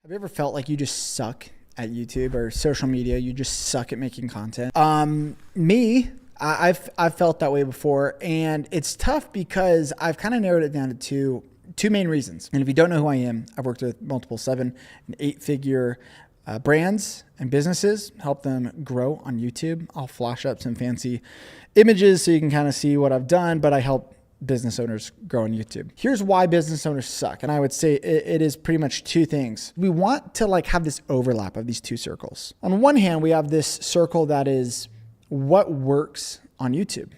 Have you ever felt like you just suck at YouTube or social media? You just suck at making content. I've felt that way before, and it's tough because I've kind of narrowed it down to two main reasons. And if you don't know who I am, I've worked with multiple 7- and 8-figure brands and businesses, help them grow on YouTube. I'll flash up some fancy images so you can kind of see what I've done, but I help business owners grow on YouTube. Here's why business owners suck. And I would say it is pretty much two things. We want to have this overlap of these two circles. On one hand, we have this circle that is what works on YouTube.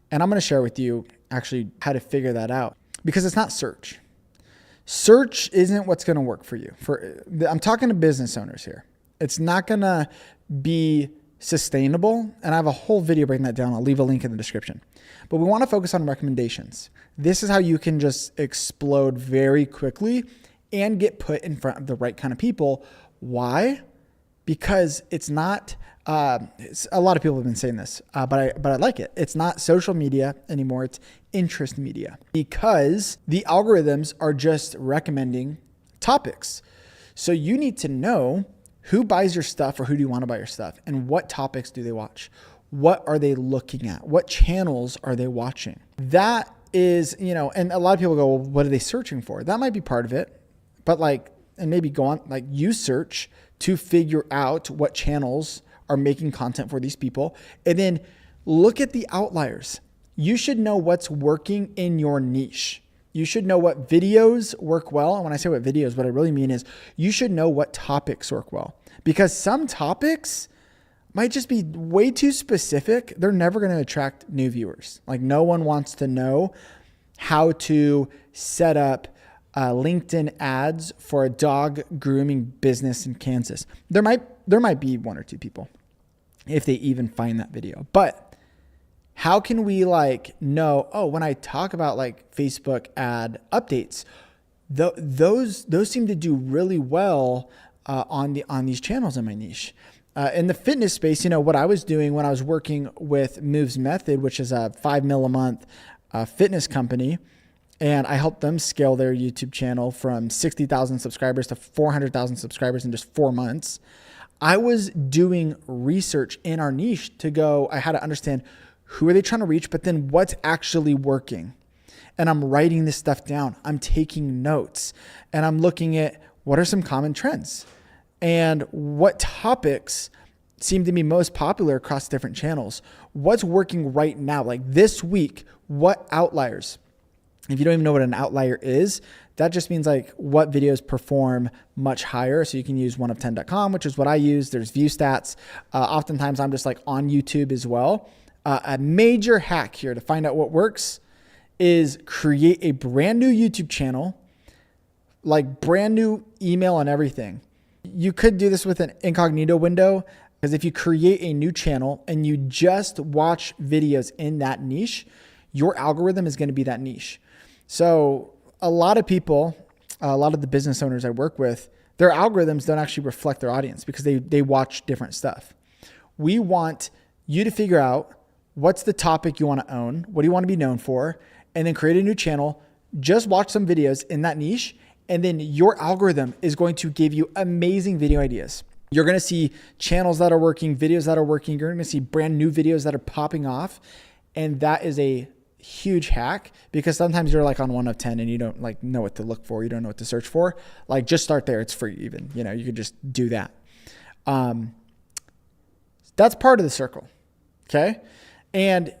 And I'm going to share with you actually how to figure that out, because it's not search. Search isn't what's going to work for you. I'm talking to business owners here. It's not going to be sustainable. And I have a whole video breaking that down. I'll leave a link in the description. But we want to focus on recommendations. This is how you can just explode very quickly and get put in front of the right kind of people. Why? Because it's not, a lot of people have been saying this, but I like it. It's not social media anymore. It's interest media, because the algorithms are just recommending topics. So you need to know who buys your stuff, or who do you want to buy your stuff, and what topics do they watch? What are they looking at? What channels are they watching? That is, and a lot of people go, well, what are they searching for? That might be part of it, but and maybe go on, you search to figure out what channels are making content for these people, and then look at the outliers. You should know what's working in your niche. You should know what videos work well. And when I say what videos, what I really mean is you should know what topics work well, because some topics might just be way too specific. They're never going to attract new viewers. No one wants to know how to set up LinkedIn ads for a dog grooming business in Kansas. There might be 1 or 2 people, if they even find that video. But how can we know, when I talk about Facebook ad updates, those seem to do really well on these channels in my niche. In the fitness space, what I was doing when I was working with Moves Method, which is a $5 million a month fitness company, and I helped them scale their YouTube channel from 60,000 subscribers to 400,000 subscribers in just 4 months. I was doing research in our niche I had to understand who are they trying to reach, but then what's actually working. And I'm writing this stuff down. I'm taking notes, and I'm looking at what are some common trends and what topics seem to be most popular across different channels. What's working right now? This week, what outliers? If you don't even know what an outlier is, that just means what videos perform much higher. So you can use oneof10.com, which is what I use. There's view stats. Oftentimes I'm just on YouTube as well. A major hack here to find out what works is create a brand new YouTube channel, brand new email and everything. You could do this with an incognito window, because if you create a new channel and you just watch videos in that niche, your algorithm is going to be that niche. So a lot of people, a lot of the business owners I work with, their algorithms don't actually reflect their audience because they watch different stuff. We want you to figure out what's the topic you want to own, what do you want to be known for, and then create a new channel. Just watch some videos in that niche, and then your algorithm is going to give you amazing video ideas. You're going to see channels that are working, videos that are working. You're going to see brand new videos that are popping off. And that is a huge hack, because sometimes you're on 1 of 10 and you don't know what to look for. You don't know what to search for. Just start there. It's free even. You could just do that. That's part of the circle. Okay. And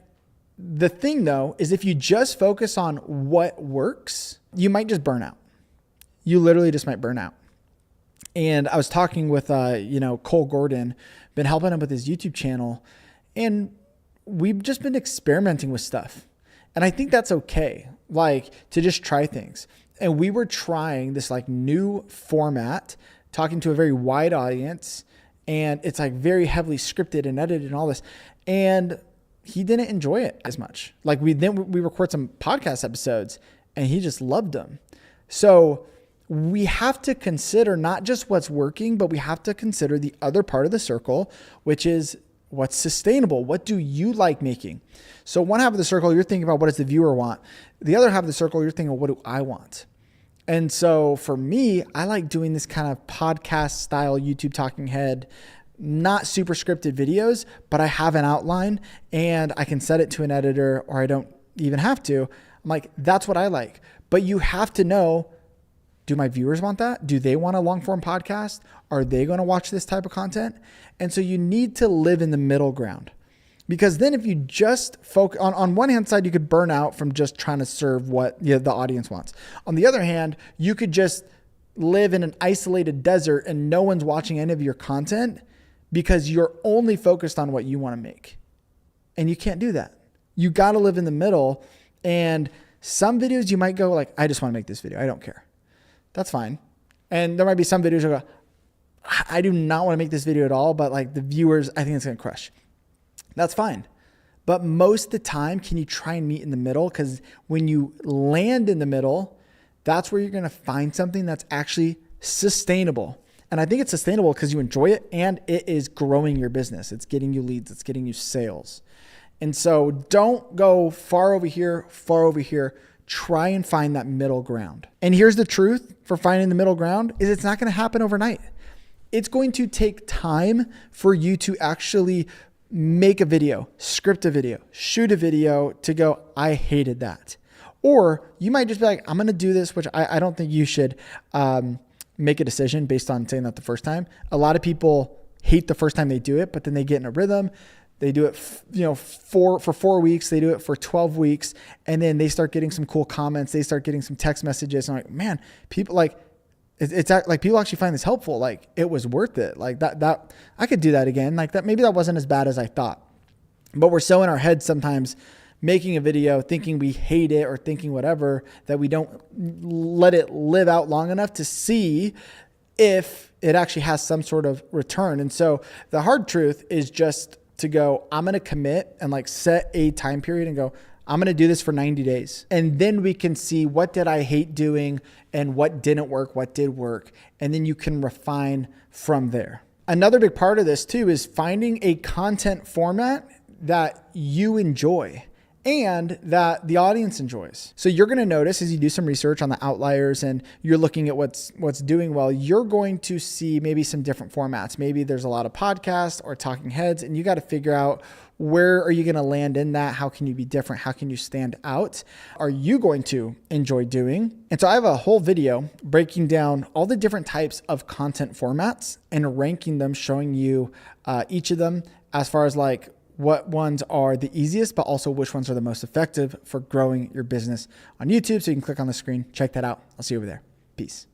the thing though, is if you just focus on what works, you might just burn out. You literally just might burn out. And I was talking with, Cole Gordon, been helping him with his YouTube channel, and we've just been experimenting with stuff. And I think that's okay, to just try things. And we were trying this new format, talking to a very wide audience, and it's very heavily scripted and edited and all this. And he didn't enjoy it as much. We record some podcast episodes, and he just loved them. So we have to consider not just what's working, but we have to consider the other part of the circle, which is what's sustainable. What do you like making? So one half of the circle, you're thinking about what does the viewer want? The other half of the circle, you're thinking, what do I want? And so for me, I like doing this kind of podcast style YouTube talking head, not super scripted videos, but I have an outline and I can set it to an editor, or I don't even have to. I'm like, that's what I like. But you have to know, do my viewers want that? Do they want a long form podcast? Are they going to watch this type of content? And so you need to live in the middle ground, because then if you just focus on one hand side, you could burn out from just trying to serve what the audience wants. On the other hand, you could just live in an isolated desert and no one's watching any of your content because you're only focused on what you want to make. And you can't do that. You got to live in the middle. And some videos you might go like, I just want to make this video. I don't care. That's fine. And there might be some videos you go, I do not want to make this video at all, but like the viewers, I think it's going to crush. That's fine. But most of the time, can you try and meet in the middle? Because when you land in the middle, that's where you're going to find something that's actually sustainable. And I think it's sustainable because you enjoy it and it is growing your business. It's getting you leads. It's getting you sales. And so don't go far over here, far over here. Try and find that middle ground. And here's the truth for finding the middle ground is it's not going to happen overnight. It's going to take time for you to actually make a video, script a video, shoot a video to go, I hated that. Or you might just be like, I'm going to do this, which I don't think you should make a decision based on saying that the first time. A lot of people hate the first time they do it, but then they get in a rhythm. They do it, for 4 weeks. They do it for 12 weeks. And then they start getting some cool comments. They start getting some text messages. And I'm like, man, people like, it's like people actually find this helpful. Like it was worth it. Like that I could do that again. Like that, maybe that wasn't as bad as I thought, but we're so in our heads sometimes making a video thinking we hate it or thinking whatever, that we don't let it live out long enough to see if it actually has some sort of return. And so the hard truth is just to go, I'm going to commit and like set a time period and go, I'm going to do this for 90 days. And then we can see what did I hate doing and what didn't work, what did work. And then you can refine from there. Another big part of this too is finding a content format that you enjoy and that the audience enjoys. So you're going to notice as you do some research on the outliers and you're looking at what's doing well, you're going to see maybe some different formats. Maybe there's a lot of podcasts or talking heads, and you got to figure out, where are you going to land in that? How can you be different? How can you stand out? Are you going to enjoy doing? And so I have a whole video breaking down all the different types of content formats and ranking them, showing you each of them as far as like what ones are the easiest, but also which ones are the most effective for growing your business on YouTube. So you can click on the screen, check that out. I'll see you over there. Peace.